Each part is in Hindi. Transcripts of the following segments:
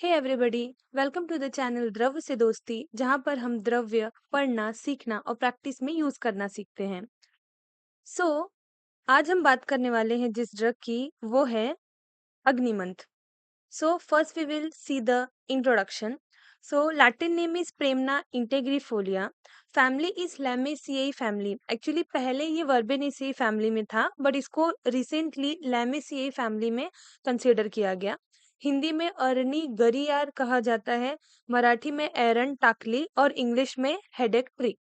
Hey everybody, welcome to the channel द्रव्य से दोस्ती, जहां पर हम द्रव्य पढ़ना सीखना और प्रैक्टिस में यूज करना सीखते हैं। सो आज हम बात करने वाले हैं जिस ड्रग की, वो है Agnimanth. So first we will see the introduction. So Latin name is premna integrifolia. Family is lamiaceae family. Actually पहले ये वर्बेनेसिएई फैमिली में था, बट इसको रिसेंटली लैमेसिएई फैमिली में कंसीडर किया गया। हिंदी में अरनी गरियार कहा जाता है, मराठी में एरन टाकली और इंग्लिश में हेडेक ट्री।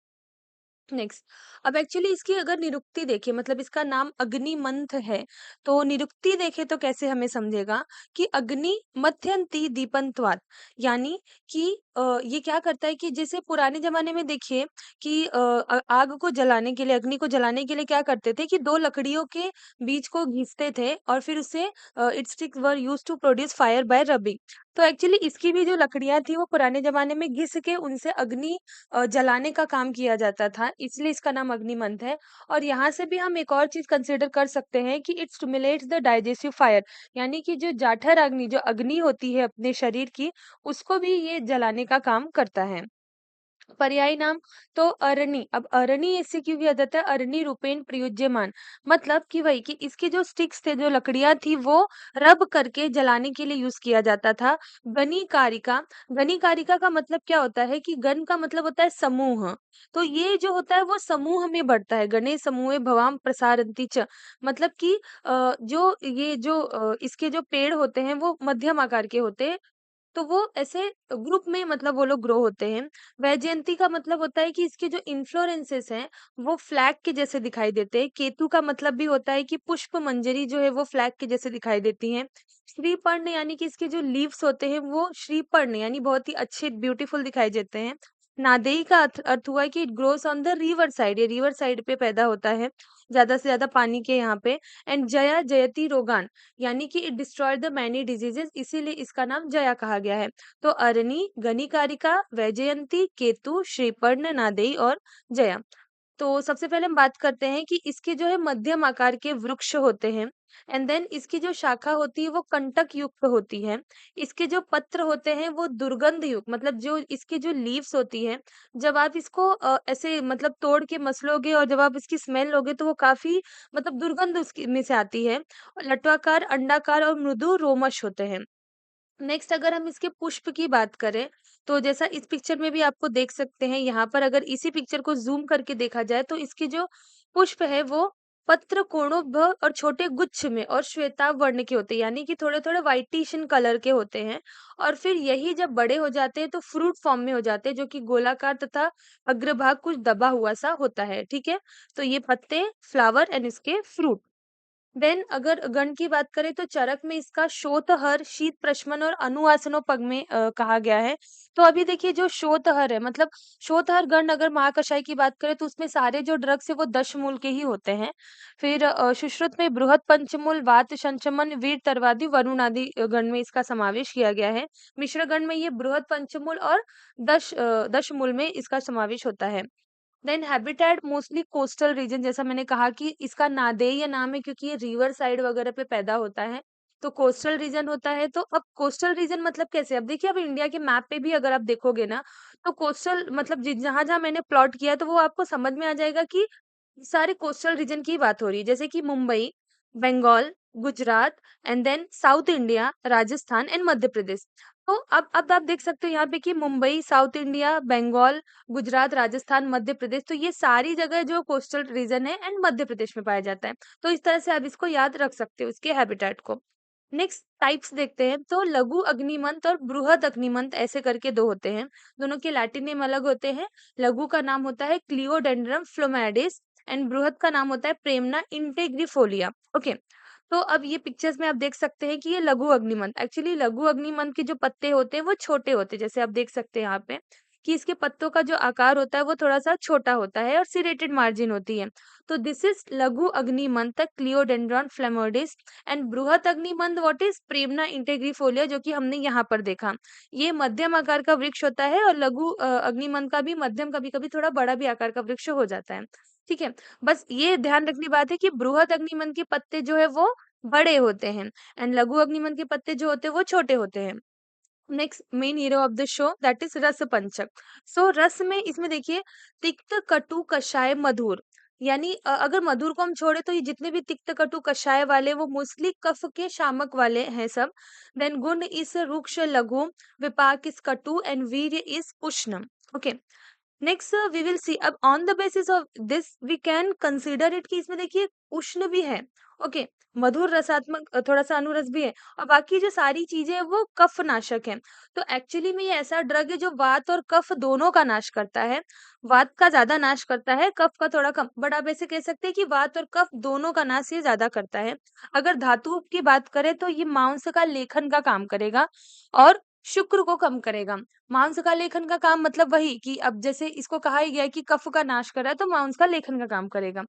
नेक्स्ट, अब एक्चुअली इसकी अगर निरुक्ति देखें, मतलब इसका नाम अग्निमंथ है, तो निरुक्ति देखें तो कैसे हमें समझेगा कि अग्नि मध्यंती दीपंतवात, यानी कि ये क्या करता है कि जैसे पुराने जमाने में देखिए कि आग को जलाने के लिए, अग्नि को जलाने के लिए क्या करते थे कि दो लकड़ियों के बीच को घिसते थे और फिर उससे it sticks were used to produce fire by rubbing. तो एक्चुअली इसकी भी जो लकड़ियां थी वो पुराने जमाने में घिस के उनसे अग्नि जलाने का काम किया जाता था, इसलिए इसका नाम अग्निमंथ है। और यहाँ से भी हम एक और चीज़ कंसिडर कर सकते हैं कि it stimulates the digestive fire, यानी कि जो जाठर अग्नि, जो अग्नि होती है अपने शरीर की, उसको भी ये जलाने का काम करता है। पर्यायी नाम तो अरणी। अब अरणी ऐसे क्यों किया जाता है? अरणी रूपेण प्रयुज्यमान, मतलब कि वही कि इसके जो स्टिक्स थे, जो लकड़ियां थी, वो रब करके जलाने के लिए यूज किया जाता था। गणिकारिका, गणिकारिका का मतलब क्या होता है कि गण का मतलब होता है समूह। तो ये जो होता है वो समूह में बढ़ता है। गणे समूहे भवाम प्रसारंती च, मतलब कि जो ये जो इसके जो पेड़ होते हैं वो मध्यम आकार के होते हैं, तो वो ऐसे ग्रुप में, मतलब वो लोग ग्रो होते हैं। वैजयंती का मतलब होता है कि इसके जो इन्फ्लोरेंसेस हैं वो फ्लैग के जैसे दिखाई देते हैं। केतु का मतलब भी होता है कि पुष्प मंजरी जो है वो फ्लैग के जैसे दिखाई देती हैं। श्रीपर्ण यानी कि इसके जो लीव्स होते हैं वो श्रीपर्ण यानी बहुत ही अच्छे ब्यूटीफुल दिखाई देते हैं। नादेई का अर्थ हुआ है कि it grows on the river side, ये रिवर साइड पे पैदा होता है, ज्यादा से ज्यादा पानी के यहाँ पे। एंड जया जयति रोगान, यानी कि it destroy the many diseases, इसीलिए इसका नाम जया कहा गया है। तो अरणी, गणिकारिका, वैजयंती, केतु, श्रीपर्ण, नादेई और जया। तो सबसे पहले हम बात करते हैं कि इसके जो है मध्यम आकार के वृक्ष होते हैं। एंड देन इसकी जो शाखा होती है वो कंटक युक्त होती है। इसके जो पत्र होते हैं वो दुर्गंध युक्त, मतलब जो इसकी जो लीव्स होती है, जब आप इसको ऐसे मतलब तोड़ के मसलोगे और जब आप इसकी स्मेल लोगे तो वो काफी, मतलब दुर्गंध उसकी में से आती है। लटवाकार, अंडाकार और मृदु रोमश होते हैं। नेक्स्ट, अगर हम इसके पुष्प की बात करें, तो जैसा इस पिक्चर में भी आपको देख सकते हैं, यहाँ पर अगर इसी पिक्चर को ज़ूम करके देखा जाए तो इसके जो पुष्प है वो पत्र कोणों और छोटे गुच्छ में और श्वेताभ वर्ण के होते हैं, यानी कि थोड़े-थोड़े व्हाइटिशन कलर के होते हैं। और फिर यही जब बड़े हो जाते हैं तो फ्रूट फॉर्म में हो जाते हैं, जो कि गोलाकार तथा अग्रभाग कुछ दबा हुआ सा होता है, ठीक है? तो ये पत्ते, फ्लावर एंड इसके फ्रूट। देन अगर गण की बात करें तो चरक में इसका शोथहर, शीत प्रशमन और अनुआसनोपग में कहा गया है। तो अभी देखिए जो शोथहर है, मतलब शोथहर गण, अगर महाकषाय की बात करें तो उसमें सारे जो ड्रग्स है वो दशमूल के ही होते हैं। फिर सुश्रुत में बृहत पंचमूल, वात शंचमन, वीर तरवादी, वरुण आदि गण में इसका समावेश किया गया है। मिश्र गण में ये बृहत पंचमूल और दशमूल में इसका समावेश होता है। Then habitat mostly coastal region, जैसा मैंने कहा कि इसका नादेई नाम है क्योंकि ये रिवर साइड वगैरह पे पैदा होता है, तो कोस्टल रीजन होता है। तो अब कोस्टल रीजन मतलब कैसे? अब देखिए, अब इंडिया के मैप पे भी अगर आप देखोगे ना, तो कोस्टल मतलब जहां जहां मैंने प्लॉट किया है, तो वो आपको समझ में आ जाएगा कि सारे कोस्टल रीजन की बात हो रही है, जैसे कि Mumbai, Bengal, Gujarat and then south India, Rajasthan and Madhya Pradesh. तो अब आप देख सकते हो यहाँ पे कि मुंबई, साउथ इंडिया, बंगाल, गुजरात, राजस्थान, मध्य प्रदेश, तो ये सारी जगह जो कोस्टल रीजन है एंड मध्य प्रदेश में पाया जाता है। तो इस तरह से आप इसको याद रख सकते हो, इसके हैबिटेट को। नेक्स्ट टाइप्स देखते हैं, तो लघु अग्निमंत और बृहद अग्निमंत ऐसे करके दो होते हैं। दोनों के लैटिन नेम अलग होते हैं। लघु का नाम होता है क्लियोडेंड्रम फ्लोमैडिस एंड बृहद का नाम होता है प्रेमना इंटेग्रिफोलिया। ओके, तो अब ये पिक्चर्स में आप देख सकते हैं कि ये लघु अग्निमंत, एक्चुअली लघु अग्निमंत के जो पत्ते होते हैं वो छोटे होते हैं, जैसे आप देख सकते हैं यहाँ पे कि इसके पत्तों का जो आकार होता है वो थोड़ा-सा छोटा होता है और सिरेटेड मार्जिन होती है। तो दिस इज लघु अग्निमंत क्लियोडेंड्रॉन फ्लेमोइडिस एंड बृहत अग्निमंत व्हाट इज प्रेमना इंटेग्रिफोलिया, जो कि हमने यहाँ पर देखा। ये मध्यम आकार का वृक्ष होता है और लघु अग्निमंत का भी मध्यम, कभी-कभी थोड़ा बड़ा भी आकार का वृक्ष हो जाता है। ठीक है? बस ये ध्यान रखनी बात है कि बृहत अग्निमंत के पत्ते जो है वो बड़े होते हैं एंड लघु अग्निमंत के पत्ते जो होते हैं वो छोटे होते हैं। Next main hero of the show that is रस पंचक। सो रस में इसमें देखिए तिक्त कटु कषाय मधुर, यानी अगर मधुर को हम छोड़े तो ये जितने भी तिक्त कटु कषाय वाले वो मोस्टली कफ के शामक वाले हैं सब। देन गुण इस रुक्ष लघु, विपाक इस कटु एंड वीर्य इस उष्ण। Okay, next we will see अब on the basis of this we can consider it कि इसमें देखिए उष्ण भी है, ओके, मधुर रसात्मक थोड़ा सा अनुरस भी है, और बाकी जो सारी चीजें हैं वो कफ नाशक है। तो एक्चुअली में ये ऐसा ड्रग है जो वात और कफ दोनों का नाश करता है। वात का ज्यादा नाश करता है, कफ का थोड़ा कम, बट आप ऐसे कह सकते हैं कि वात और कफ दोनों का नाश ये ज्यादा करता है। अगर धातु की बात करें तो ये मांस का लेखन का काम करेगा और शुक्र को कम करेगा। मांस का लेखन का काम मतलब वही कि अब जैसे इसको कहा ही गया है कि कफ का नाश कर रहा है तो मांस का लेखन का काम करेगा।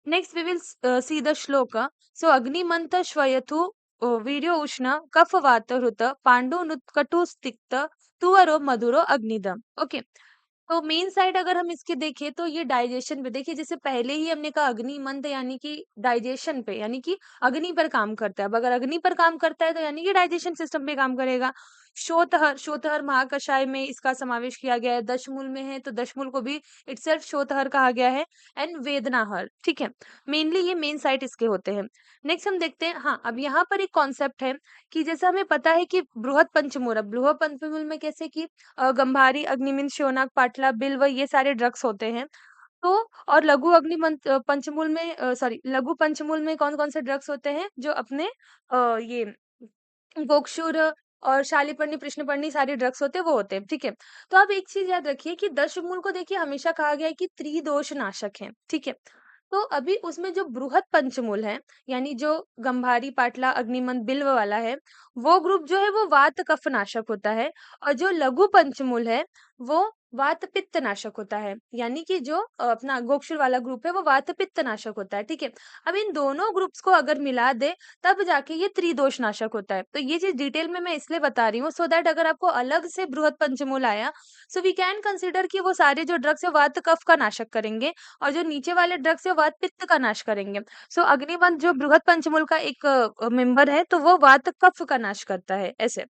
Next we will see the shloka. So अग्निमंत श्वयथु वीर्यो उष्ण कफ वात हृत पांडु नुत्कटु स्तिक्त तुअरो मधुरो अग्निदम। ओके, तो मेन साइड अगर हम इसके देखें तो ये डाइजेशन पे देखिए, जैसे पहले ही हमने कहा अग्निमंद यानी कि डाइजेशन पे, यानी कि अग्नि पर काम करता है। अब अगर अग्नि पर काम करता है तो यानी कि डाइजेशन सिस्टम पे काम करेगा। श्वेतहर, श्वेतहर महाकषाय में इसका समावेश किया गया है। दशमूल में है तो दशमूल को भी इटसेल्फ श्वेतहर कहा गया है। एंड वेदनाहर, ठीक है, मेनली ये मेन साइट इसके होते हैं। नेक्स्ट हम देखते हैं, हाँ अब यहाँ पर एक कॉन्सेप्ट है कि जैसे हमें पता है कि बृहद पंचमूल, अब बृहद पंचमूल में कैसे कि गंभारी, अग्निमिंद, शोनक, पाटला, बिल्व ये सारे ड्रग्स होते हैं। तो और लघु पंचमूल में सॉरी लघु पंचमूल में कौन-कौन से ड्रग्स होते हैं जो अपने ये गोक्षुर और शालीपर्णी, कृष्णपर्णी सारे ड्रग्स होते हैं वो होते हैं, ठीक है। तो आप एक चीज याद रखिए कि दशमूल को देखिए हमेशा कहा गया है कि त्रिदोष नाशक है, ठीक है। तो अभी उसमें जो बृहद पंचमूल है, यानी जो गंभारी, पाटला, अग्निमंद, बिल्व वाला है, वो ग्रुप जो है वो वात कफ नाशक होता है। और जो लघु पंचमूल है वो वात पित्त नाशक होता है, यानी कि जो अपना गोक्षुर वाला ग्रुप है वो वात पित्त नाशक होता है, ठीक है। अब इन दोनों ग्रुप्स को अगर मिला दे तब जाके ये त्रिदोष नाशक होता है। तो ये चीज डिटेल में मैं इसलिए बता रही हूँ सो दैट अगर आपको अलग से बृहद पंचमूल आया, सो वी कैन कंसीडर कि वो सारे जो ड्रग्स है वात कफ का नाशक करेंगे, और जो नीचे वाले ड्रग्स है वात पित्त का नाश करेंगे। सो अग्निमंथ जो बृहद पंचमूल का एक मेंबर है तो वो वात कफ का नाश करता है, ऐसे।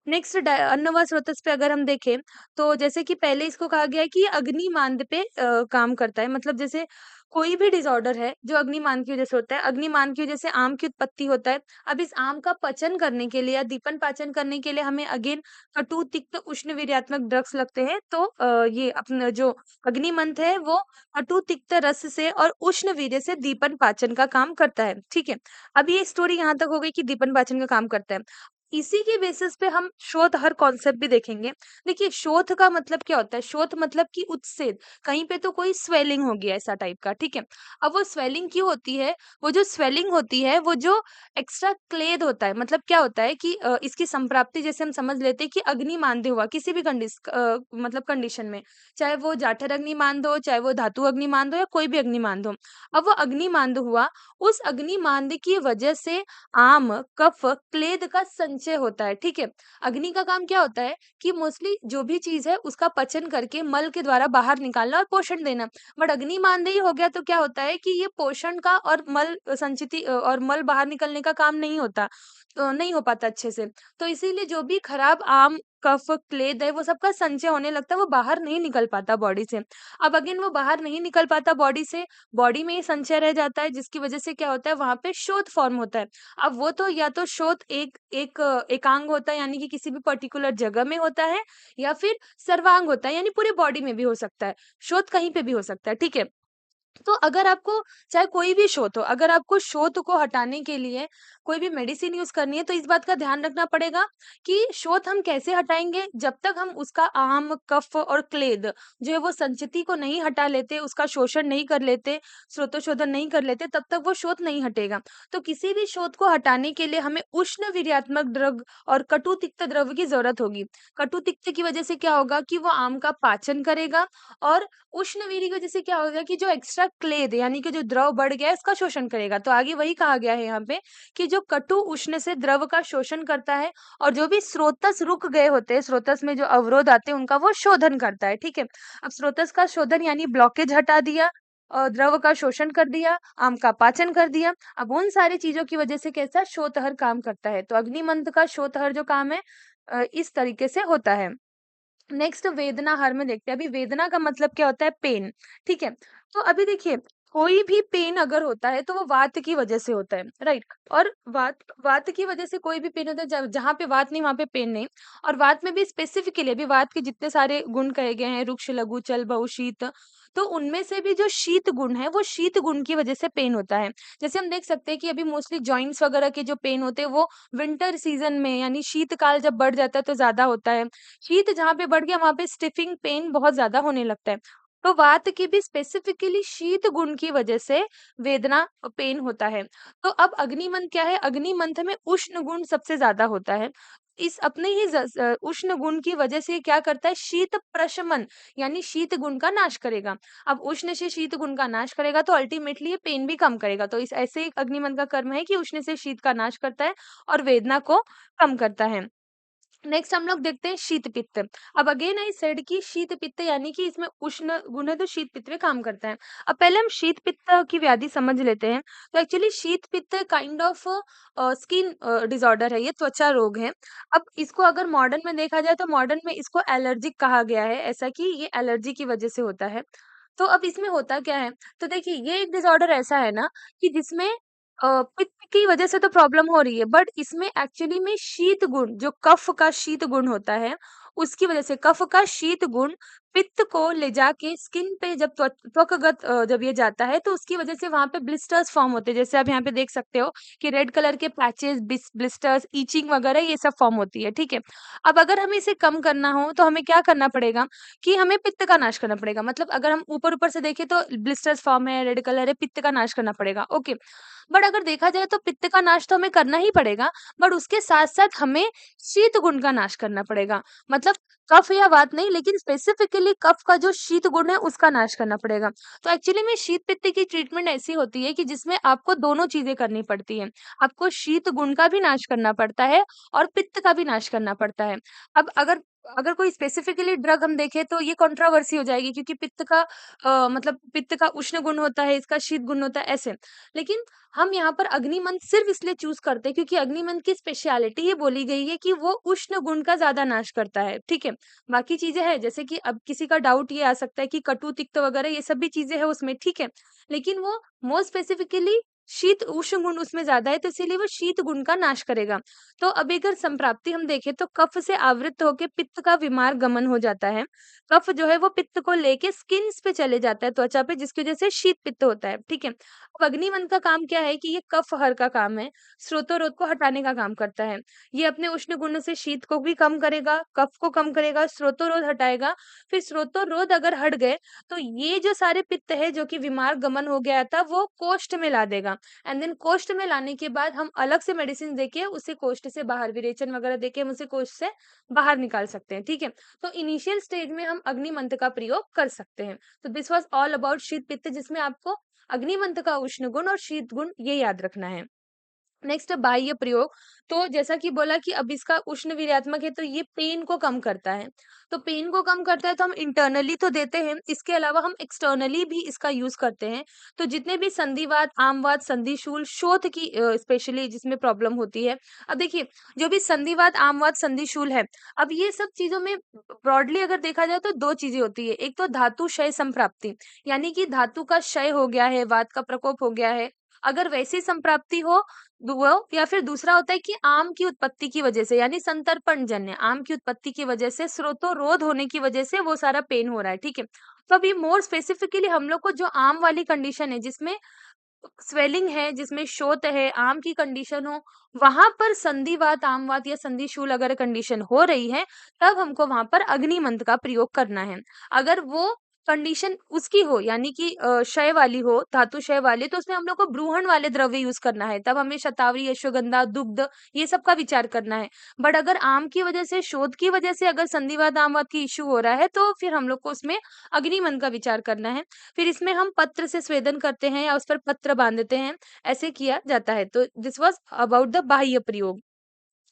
नेक्स्ट अन्नवा स्रोतस पे अगर हम देखें तो जैसे कि पहले इसको कहा गया है कि ये अग्निमांद पे काम करता है, मतलब जैसे कोई भी डिसऑर्डर है जो अग्निमांद की वजह से होता है, अग्निमांद की वजह से आम की उत्पत्ति होता है। अब इस आम का पचन करने के लिए या दीपन पाचन करने के लिए हमें अगेन कटु तिक्त उष्ण वीर्यात्मक ड्रग्स लगते हैं। तो ये अपना जो अग्निमंथ है वो कटु तिक्त रस से और उष्ण वीर्य से दीपन पाचन का काम करता है, ठीक है। अब ये स्टोरी यहाँ तक हो गई कि दीपन पाचन का काम करता है। इसी के बेसिस पे हम शोथ हर कॉन्सेप्ट भी देखेंगे। देखिए शोथ का मतलब क्या होता है? शोथ मतलब कि उच्छेद, कहीं पे तो कोई स्वेलिंग हो गया ऐसा टाइप का, ठीक है। अब वो स्वेलिंग क्यों होती है? वो जो स्वेलिंग होती है वो जो एक्स्ट्रा क्लेद होता है, मतलब क्या होता है कि इसकी संप्राप्ति जैसे हम समझ लेते हैं कि अग्निमांद्य हुआ किसी भी मतलब कंडीशन में, चाहे वो जाठर अग्निमांद हो, चाहे वो धातु अग्निमांद हो या कोई भी अग्निमांद हो। अब वो अग्निमांद हुआ, उस अग्निमांद की वजह से आम, कफ, क्लेद का संचय होता है, ठीक है। अग्नि का काम क्या होता है कि मोस्टली जो भी चीज है उसका पचन करके मल के द्वारा बाहर निकालना और पोषण देना। बट अग्नि मानदेय हो गया तो क्या होता है कि ये पोषण का और मल संचिति और मल बाहर निकलने का काम नहीं होता, नहीं हो पाता अच्छे से। तो इसीलिए जो भी खराब आम, कफ, क्लेद है वो सबका संचय होने लगता है, वो बाहर नहीं निकल पाता बॉडी से। अब अगेन वो बाहर नहीं निकल पाता बॉडी से, बॉडी में ही संचय रह जाता है, जिसकी वजह से क्या होता है वहां पे शोथ फॉर्म होता है। अब वो तो या तो शोथ एक एक एकांग होता है, यानी कि किसी भी पर्टिकुलर जगह में होता है, या फिर सर्वांग होता है, यानी पूरी बॉडी में भी हो सकता है। शोथ कहीं पे भी हो सकता है, ठीक है। तो अगर आपको चाहे कोई भी शोथ हो, अगर आपको शोथ को हटाने के लिए कोई भी मेडिसिन यूज करनी है तो इस बात का ध्यान रखना पड़ेगा कि शोथ हम कैसे हटाएंगे। जब तक हम उसका आम, कफ और क्लेद जो है वो संचिति को नहीं हटा लेते, उसका शोषण नहीं कर लेते, स्रोतोशोधन नहीं कर लेते, तब तक वो शोथ नहीं हटेगा। तो किसी भी शोथ को हटाने के लिए हमें उष्ण वीर्यात्मक ड्रग और कटु तिक्त द्रव्य की जरूरत होगी। कटु तिक्त की वजह से क्या होगा कि वो आम का पाचन करेगा, और उष्णवीरी की वजह से क्या होगा कि जो एक्स्ट्रा क्लेद यानी कि जो द्रव बढ़ गया है इसका शोषण करेगा। तो आगे वही कहा गया है यहाँ पे कि जो कटु उष्ण से द्रव का शोषण करता है, और जो भी स्रोतस रुक गए होते हैं, स्रोतस में जो अवरोध आते हैं उनका वो शोधन करता है, ठीक है। अब स्रोतस का शोधन यानी ब्लॉकेज हटा दिया, द्रव का शोषण कर दिया, आम का पाचन कर दिया। अब उन सारी चीजों की वजह से कैसा शोतहर काम करता है। तो अग्निमंथ का शोतहर जो काम है इस तरीके से होता है। नेक्स्ट वेदनाहार में देखते हैं। अभी वेदना का मतलब क्या होता है? पेन, ठीक है? तो अभी देखिए, कोई भी पेन अगर होता है तो वो वात की वजह से होता है, राइट? और वात वात की वजह से कोई भी पेन होता है, जहाँ पे वात नहीं वहाँ पे पेन नहीं। और वात में भी स्पेसिफिकली अभी वात के जितने सारे गुण कहे गए हैं, रुक्ष, लघु, चल, बहु, शीत, तो उनमें से भी जो शीत गुण है वो शीत गुण की वजह से पेन होता है। जैसे हम देख सकते हैं कि अभी मोस्टली जॉइंट्स वगैरह के जो पेन होते हैं वो विंटर सीजन में यानी शीतकाल जब बढ़ जाता है तो ज्यादा होता है। शीत जहाँ पे बढ़ गया वहाँ पे स्टिफिंग पेन बहुत ज़्यादा होने लगता है। तो वात की भी स्पेसिफिकली शीत गुण की वजह से वेदना पेन होता है। तो अब अग्निमंथ क्या है? अग्निमंथ में उष्ण गुण सबसे ज़्यादा होता है। इस अपने ही उष्ण गुण की वजह से ये क्या करता है? शीत प्रशमन यानी शीत गुण का नाश करेगा। अब उष्ण से शीत गुण का नाश करेगा तो अल्टीमेटली ये पेन भी कम करेगा। तो इस ऐसे ही अग्निमंथ का कर्म है कि उष्ण से शीत का नाश करता है और वेदना को कम करता है। नेक्स्ट हम लोग देखते हैं शीत पित्त। अब अगेन आई सेड कि शीत पित्त यानी कि इसमें उष्ण गुण है तो शीत पित्त में काम करता है। अब पहले हम शीत पित्त की व्याधि समझ लेते हैं। तो एक्चुअली शीत पित्त काइंड ऑफ स्किन डिसऑर्डर है, ये त्वचा रोग है। अब इसको अगर मॉडर्न में देखा जाए तो मॉडर्न में इसको एलर्जिक कहा गया है, ऐसा कि ये एलर्जी की वजह से होता है। तो अब इसमें होता क्या है? तो देखिए, ये एक डिसऑर्डर ऐसा है ना कि जिसमें पित्त की वजह से तो प्रॉब्लम हो रही है, बट इसमें एक्चुअली में शीत गुण, जो कफ का शीत गुण होता है, उसकी वजह से कफ का शीत गुण पित्त को ले जाके स्किन पे जब त्वकगत जब ये जाता है तो उसकी वजह से वहां पे ब्लिस्टर्स फॉर्म होते हैं। जैसे आप यहाँ पे देख सकते हो कि रेड कलर के पैचेस, ब्लिस्टर्स, ईचिंग वगैरह ये सब फॉर्म होती है, ठीक है? अब अगर हमें इसे कम करना हो तो हमें क्या करना पड़ेगा कि हमें पित्त का नाश करना पड़ेगा। मतलब अगर हम ऊपर ऊपर से देखें तो ब्लिस्टर्स फॉर्म है, रेड कलर है, पित्त का नाश करना पड़ेगा, ओके। बट अगर देखा जाए तो पित्त का नाश तो हमें करना ही पड़ेगा, बट उसके साथ-साथ हमें शीत गुण का नाश करना पड़ेगा। मतलब कफ या वात नहीं, लेकिन स्पेसिफिकली कफ का जो शीत गुण है उसका नाश करना पड़ेगा। तो एक्चुअली में शीत पित्त की ट्रीटमेंट ऐसी होती है कि जिसमें आपको दोनों चीज़ें करनी पड़ती हैं। आपको शीत गुण का भी नाश करना पड़ता है और पित्त का भी नाश करना पड़ता है। अब अगर अगर कोई स्पेसिफिकली ड्रग हम देखें तो ये कंट्रोवर्सी हो जाएगी, क्योंकि पित्त का मतलब पित्त का उष्ण गुण होता है, इसका शीत गुण होता है, ऐसे। लेकिन हम यहाँ पर अग्निमंथ सिर्फ इसलिए चूज करते हैं क्योंकि अग्निमंथ की स्पेशलिटी ये बोली गई है कि वो उष्ण गुण का ज्यादा नाश करता है, ठीक है? बाकी चीजें हैं, जैसे कि अब किसी का डाउट ये आ सकता है कि कटु तिक्त वगैरह ये सब भी चीजें हैं उसमें, ठीक है? लेकिन वो मोर स्पेसिफिकली शीत उष्ण गुण उसमें ज्यादा है तो इसीलिए वो शीत गुण का नाश करेगा। तो अब अगर संप्राप्ति हम देखें तो कफ से आवृत होकर पित्त का विमार गमन हो जाता है। कफ जो है वो पित्त को लेके स्किन्स पे चले जाता है, त्वचा पे, जिसकी वजह से शीत पित्त होता है, ठीक है? अब अग्निमंथ का काम क्या है कि ये कफ हर का काम है, स्रोतोरोध को हटाने का काम करता है। ये अपने उष्ण गुण से शीत को भी कम करेगा, कफ को कम करेगा, स्रोतोरोध हटाएगा। फिर स्रोतोरोध अगर हट गए तो ये जो सारे पित्त है जो कि विमार गमन हो गया था वो कोष्ठ में ला देगा। एंड देन कोष्ठ में लाने के बाद हम अलग से मेडिसिन देके उसे कोष्ठ से बाहर, विरेचन वगैरह देके हम उसे कोष्ठ से बाहर निकाल सकते हैं, ठीक है? तो इनिशियल स्टेज में हम अग्निमंत्र का प्रयोग कर सकते हैं। तो दिस वाज ऑल अबाउट शीत पित्त, जिसमें आपको अग्निमंत्र का उष्ण गुण और शीत गुण ये याद रखना है। नेक्स्ट बाह्य प्रयोग। तो जैसा कि बोला कि अब इसका उष्ण वीर्यात्मक है तो ये पेन को कम करता है। तो पेन को कम करता है तो हम इंटरनली तो देते हैं, इसके अलावा हम एक्सटर्नली भी इसका यूज करते हैं। तो जितने भी संधिवात, आमवात, संधिशूल, शोथ की स्पेशली जिसमें प्रॉब्लम होती है। अब देखिए, जो भी संधिवात, आमवात, संधिशूल है, अब ये सब चीजों में ब्रॉडली अगर देखा जाए तो दो चीजें होती है। एक तो धातु क्षय संप्राप्ति, यानी कि धातु का क्षय हो गया है, वात का प्रकोप हो गया है, अगर वैसी संप्राप्ति हो वो, या फिर दूसरा होता है कि आम की उत्पत्ति की वजह से, यानी संतर्पण जन्य आम की उत्पत्ति की वजह से, स्रोतोरोध होने की वजह से वो सारा पेन हो रहा है, ठीक है? तो अभी मोर स्पेसिफिकली हम लोग को जो आम वाली कंडीशन है, जिसमें स्वेलिंग है, जिसमें शोथ है, आम की कंडीशन हो, वहां पर संधिवात, आमवात या संधिशूल अगर कंडीशन हो रही है, तब हमको वहां पर अग्निमंत्र का प्रयोग करना है। अगर वो कंडीशन उसकी हो, यानी कि क्षय वाली हो, धातु क्षय वाली, तो उसमें हम लोग को ब्रूहण वाले द्रव्य यूज करना है। तब हमें शतावरी, अश्वगंधा, दुग्ध ये सब का विचार करना है। बट अगर आम की वजह से, शोध की वजह से अगर संधिवात, आमवात की इश्यू हो रहा है, तो फिर हम लोग को उसमें अग्निमंत्र का विचार करना है। फिर इसमें हम पत्र से स्वेदन करते हैं या उस पर पत्र बांधते हैं, ऐसे किया जाता है। तो दिस वाज अबाउट द बाह्य प्रयोग।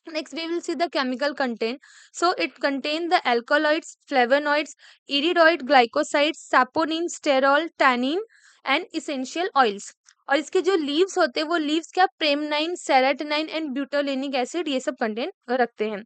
Next, we will see the chemical content. So, it contains the alkaloids, flavonoids, iridoid glycosides, saponin, sterol, tannin and essential oils. और इसके जो लीव्स होते हैं वो लीव्स क्या, प्रेमनाइन, सेरेटनाइन एंड ब्यूटालोनिक एसिड ये सब कंटेंट रखते हैं।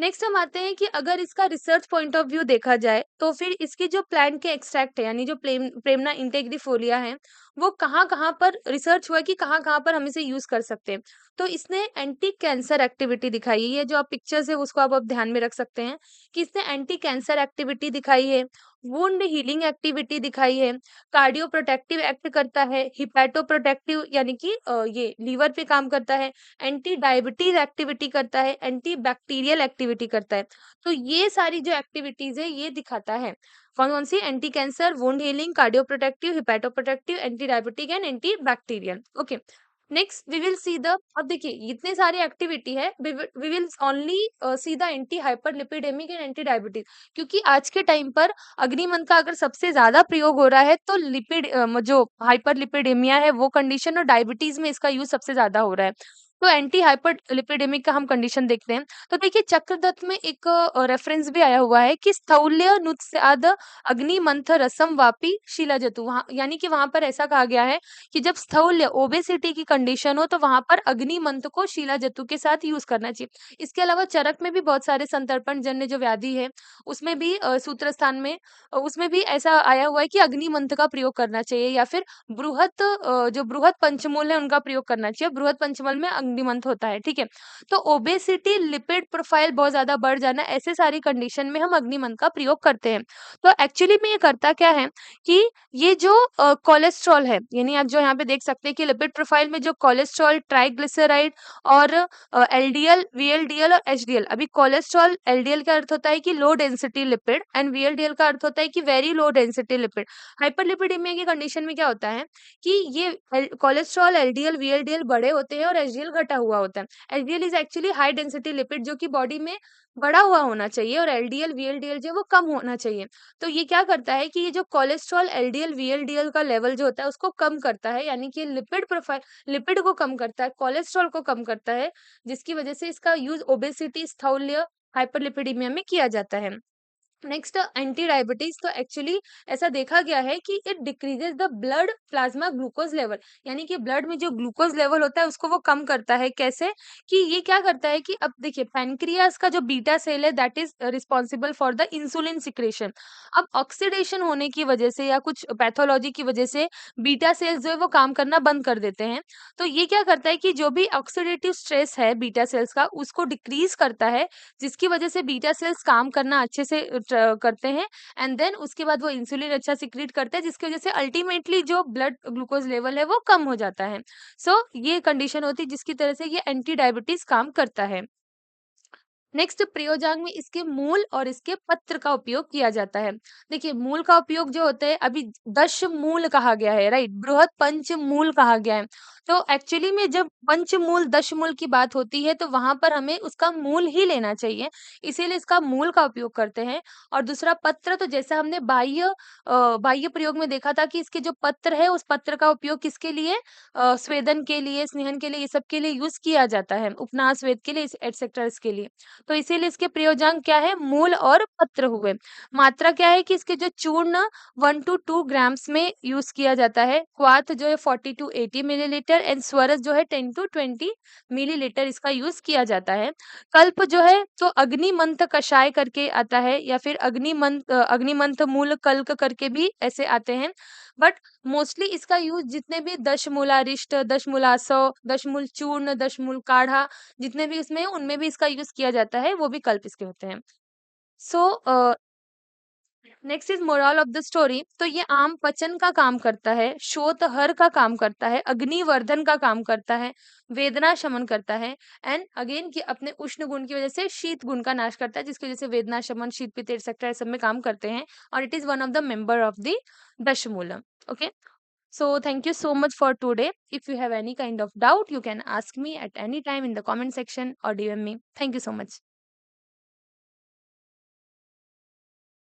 नेक्स्ट हम आते हैं कि अगर इसका रिसर्च पॉइंट ऑफ व्यू देखा जाए तो फिर इसकी जो प्लांट के एक्सट्रैक्ट है यानी जो प्रेमना इंटेग्रिफोलिया है वो कहाँ-कहाँ पर रिसर्च हुआ है कि कहाँ-कहाँ पर हम इसे यूज कर सकते हैं। तो इसने एंटी कैंसर एक्टिविटी दिखाई है, ये जो आप पिक्चर्स है उसको आप ध्यान में रख सकते हैं कि इसने एंटी कैंसर एक्टिविटी दिखाई है, वुंड हीलिंग एक्टिविटी दिखाई है, कार्डियो प्रोटेक्टिव एक्ट करता है, हिपैटो प्रोटेक्टिव यानी कि ये लीवर पे काम करता है, एंटी डायबिटीज एक्टिविटी करता है, एंटी बैक्टीरियल एक्टिविटी करता है। तो ये सारी जो एक्टिविटीज है ये दिखाता है। कौन-कौन सी? Anti cancer, wound healing, cardio protective, hepato protective, anti diabetic and anti bacterial. Okay. Next we will see the अब देखिए इतने सारी एक्टिविटी है we will only see the anti hyperlipidemic and anti diabetic क्योंकि आज के टाइम पर अग्निमंथ का अगर सबसे ज्यादा प्रयोग हो रहा है तो जो हाइपरलिपिडेमिया है वो कंडीशन और डायबिटीज में इसका यूज सबसे ज्यादा हो रहा है। तो एंटी हाइपरलिपिडेमिक का हम कंडीशन देखते हैं। तो देखिए चक्रदत्त में एक रेफरेंस भी आया हुआ है कि स्थौल्य नुत्स्याद अग्निमंथ रसम वापी शिलाजतु, वहां यानी कि वहां पर ऐसा कहा गया है कि जब स्थौल्य ओबेसिटी की कंडीशन हो तो वहां पर अग्निमंथ को शिलाजतु के साथ यूज करना चाहिए। इसके अलावा चरक में भी बहुत सारे संतर्पण जन्य जो व्याधि है उसमें भी सूत्र स्थान में उसमें भी ऐसा आया हुआ है कि अग्निमंथ का प्रयोग करना चाहिए या फिर जो बृहत पंचमूल है उनका प्रयोग करना चाहिए। बृहत पंचमूल में अग्निमंथ होता है, ठीक है। तो ओबेसिटी, लिपिड प्रोफाइल बहुत ज्यादा बढ़ जाना, ऐसे सारी कंडीशन में हम अग्निमंथ का प्रयोग करते हैं। तो एक्चुअली में ये करता क्या है कि ये जो कोलेस्ट्रॉल है यानी आप जो यहाँ पे देख सकते हैं कि लिपिड प्रोफाइल में जो कोलेस्ट्रॉल, ट्राइग्लिसराइड और एलडीएल, वीएलडीएल और एचडीएल। अभी कोलेस्ट्रॉल, एलडीएल का अर्थ होता है कि low density lipid and VLDL का अर्थ होता है कि very low density lipid. Hyperlipidemia की कंडीशन में क्या होता है कि ये कोलेस्ट्रॉल, एलडीएल, वीएलडीएल बड़े होते हैं और एचडीएल घटा हुआ होता है। HDL is actually high density lipid जो कि बॉडी में बढ़ा हुआ होना चाहिए और एलडीएल, वीएलडीएल जो है वो कम होना चाहिए। तो ये क्या करता है कि ये जो कोलेस्ट्रॉल, एलडीएल, वीएलडीएल का लेवल जो होता है उसको कम करता है, यानी कि लिपिड प्रोफाइल, लिपिड को कम करता है, कोलेस्ट्रॉल को कम करता है, जिसकी वजह से इसका यूज ओबेसिटी, स्थौल्य, हाइपरलिपिडेमिया में किया जाता है। नेक्स्ट एंटी डायबिटीज, तो एक्चुअली ऐसा देखा गया है कि it decreases the blood plasma glucose level, यानी कि ब्लड में जो ग्लूकोज लेवल होता है उसको वो कम करता है। कैसे? कि ये क्या करता है कि अब देखिए पैनक्रियास का जो बीटा सेल है that is responsible for the insulin secretion. अब ऑक्सीडेशन होने की वजह से या कुछ पैथोलॉजी की वजह से बीटा सेल्स जो है वो काम करना बंद कर देते हैं। तो ये क्या करता है कि जो भी ऑक्सीडेटिव स्ट्रेस है बीटा सेल्स का उसको डिक्रीज करता है, जिसकी वजह से बीटा सेल्स काम करना अच्छे से करते हैं एंड देन उसके बाद वो इंसुलिन अच्छा सिक्रीट करते हैं, जिसकी वजह से अल्टीमेटली जो ब्लड ग्लूकोज लेवल है वो कम हो जाता है। सो ये कंडीशन होती है जिसकी तरह से ये एंटी डायबिटीज काम करता है। नेक्स्ट प्रयोजांग में इसके मूल और इसके पत्र का उपयोग किया जाता है। देखिए मूल का उपयोग जो होता है अभी दश मूल कहा गया है, राइट, बृहत पंच मूल कहा गया है। तो एक्चुअली में जब पंचमूल दशमूल की बात होती है तो वहां पर हमें उसका मूल ही लेना चाहिए, इसीलिए इसका मूल का उपयोग करते हैं। और दूसरा पत्र, तो जैसा हमने बाह्य प्रयोग में देखा था कि इसके जो पत्र है उस पत्र का उपयोग किसके लिए, स्वेदन के लिए, स्नेहन के लिए, ये सब के लिए यूज किया जाता है, उपनास, स्वेद के लिए, एटसेट्रा इसके लिए। तो इसीलिए इसके प्रयोजन क्या है, मूल और पत्र हुए। मात्रा क्या है कि इसके जो चूर्ण 1 to 2 ग्राम्स में यूज किया जाता है, क्वाथ जो है 40 to 80 मिलीलीटर एंड स्वरस जो है 10 to 20 मिलीलीटर इसका यूज किया जाता है। कल्प जो है तो अग्निमंथ कषाय करके आता है या फिर अग्निमंथ मूल कल्क करके भी ऐसे आते हैं। बट मोस्टली इसका यूज जितने भी दशमूलारिष्ट, दशमूलासव, दशमूल चूर्ण, दशमूल काढ़ा जितने भी इसमें हैं, उनमें भी इसका यूज़ किया जाता है, वो भी कल्प इसके होते हैं। So next is moral of the story, तो ये आम पचन का काम करता है, शोथहर का काम करता है, अग्निवर्धन का काम करता है, वेदना शमन करता है एंड अगेन कि अपने उष्ण गुण की वजह से शीत गुण का नाश करता है, जिसकी वजह से वेदना शमन, शीत पित्त एटसेट्रा सब में काम करते हैं और it is one of the member of the Dashmoolam. Okay? So thank you so much for today. If you have any kind of doubt, you can ask me at any time in the comment section or DM me. Thank you so much.